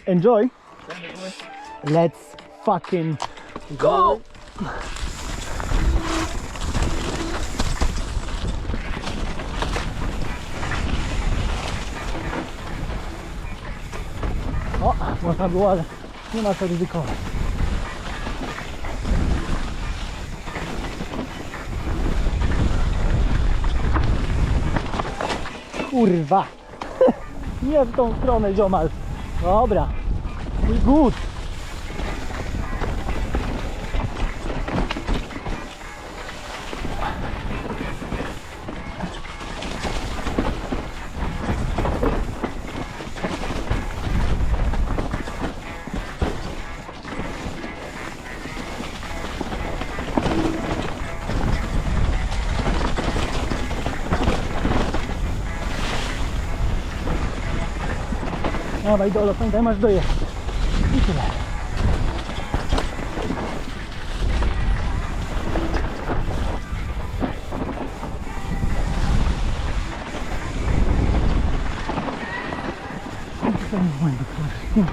Enjoy. Let's fucking go. O, można było, ale nie ma co ryzykować. Kurwa! Nie w tą stronę, ziomal. Dobra. I good. Dawaj, Dollo, pamiętaj, masz dojechać. I tyle. To nie mojego korzystania.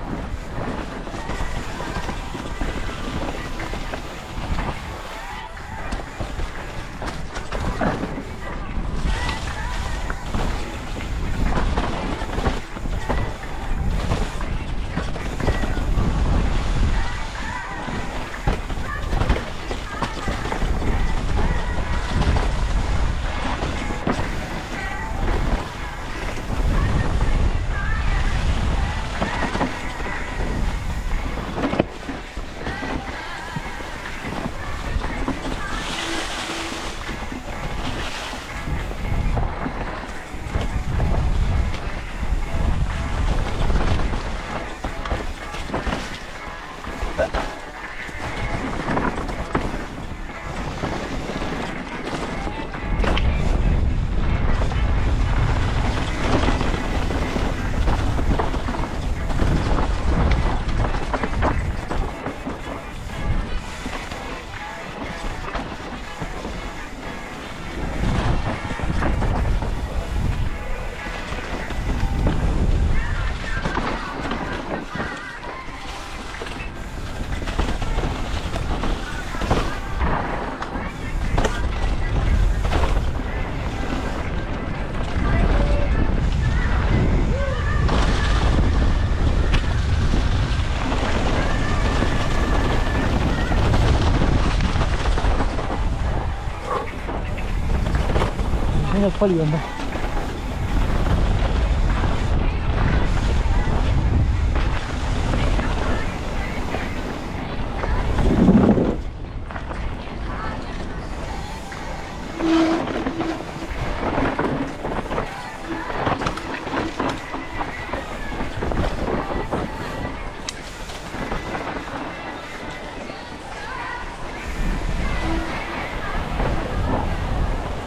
Nie odpaliłem, bo...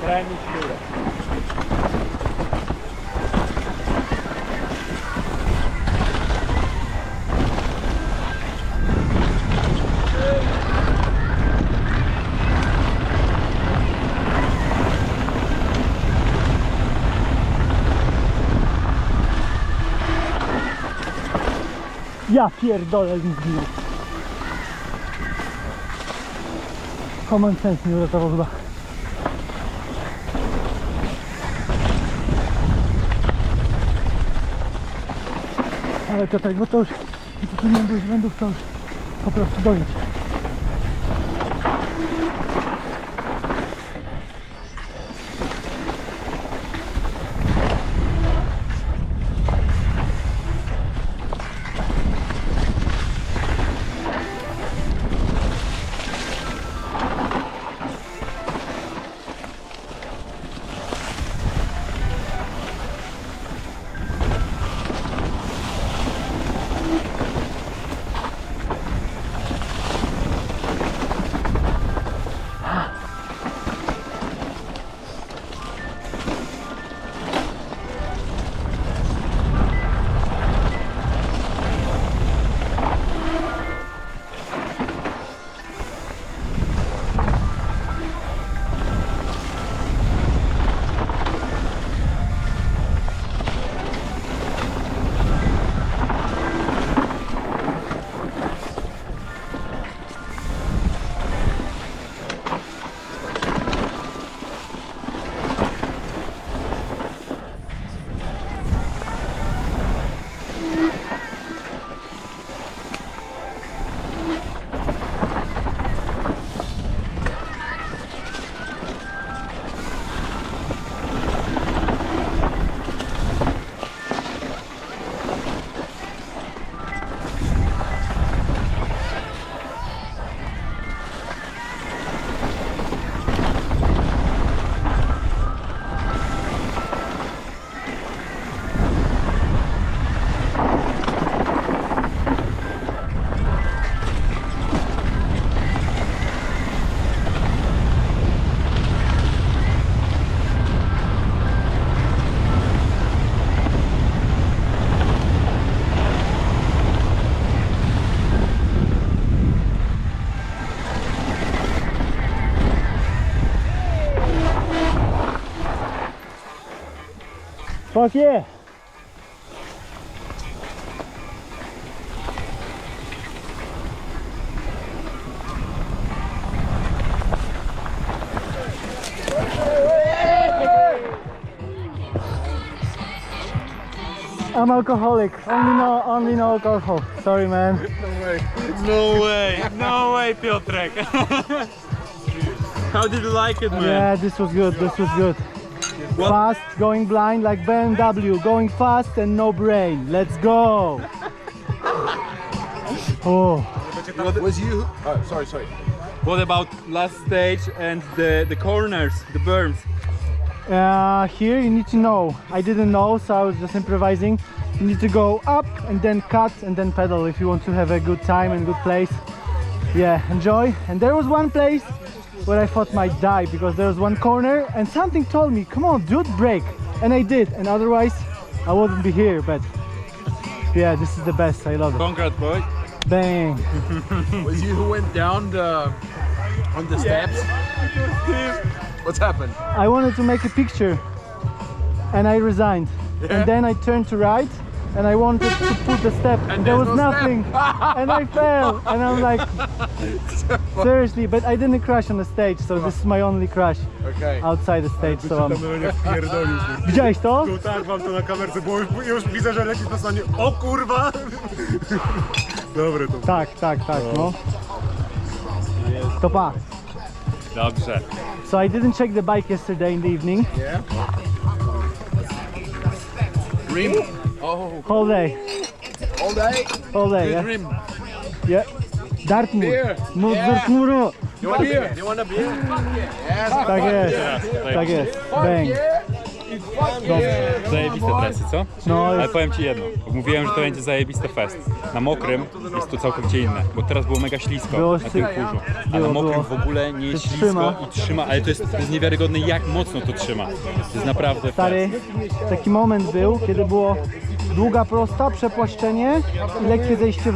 Krajnik górę. Ja pierdolę, mi zbił. Common sense mi uratował chyba. Ale Piotrek, bo to już to nie było błędów, to już po prostu dojdź. Fuck yeah! I'm alcoholic. Only no alcohol. Sorry, man. No way, Piotrek. How did you like it, man? Yeah, this was good. What? Fast, going blind like BMW, going fast and no brain. Let's go. Oh. What was you? Oh, sorry. What about last stage and the corners, the berms? Here you need to know. I didn't know, so I was just improvising. You need to go up and then cut and then pedal if you want to have a good time and good place. Yeah, enjoy. And there was one place where I thought might die because there was one corner and something told me, come on dude, brake. And I did, and otherwise I wouldn't be here. But yeah, this is the best. I love it. Congrats, boy. Bang. Was you who went down on the steps? What's happened? I wanted to make a picture and I resigned. Yeah? And then I turned to right and I wanted to put the step and there was there's no nothing. step. And I fell and I'm like, seriously, but I didn't crash on the stage, so this is my only crash Okay. outside the stage. So Widziałeś to? Tak, mam to na kamerce, bo już widzę, że leci to stanie. O kurwa! Dobre to. Tak, no. To pa. Dobrze. So I didn't check the bike yesterday in the evening. Yeah. Rim. Oh, Whole day. all day. All day, Good yeah? rim. Yeah. Dartmoor. Beer. Mów Yeah. Dartmooru. You want a beer? You want a beer? Yes. Tak jest, tak jest. Bang. Zajebiste trasy, co? No, Ale jest, powiem ci jedno, mówiłem, że to będzie zajebiste fest. Na mokrym jest to całkowicie inne, bo teraz było mega ślisko Było na tym kurzu. A na było, mokrym było. w ogóle nie jest To ślisko trzyma. i trzyma, ale to jest niewiarygodne, jak mocno to trzyma. To jest naprawdę stary, fest. taki moment był, kiedy było długa prosta, przepłaszczenie i lekkie zejście w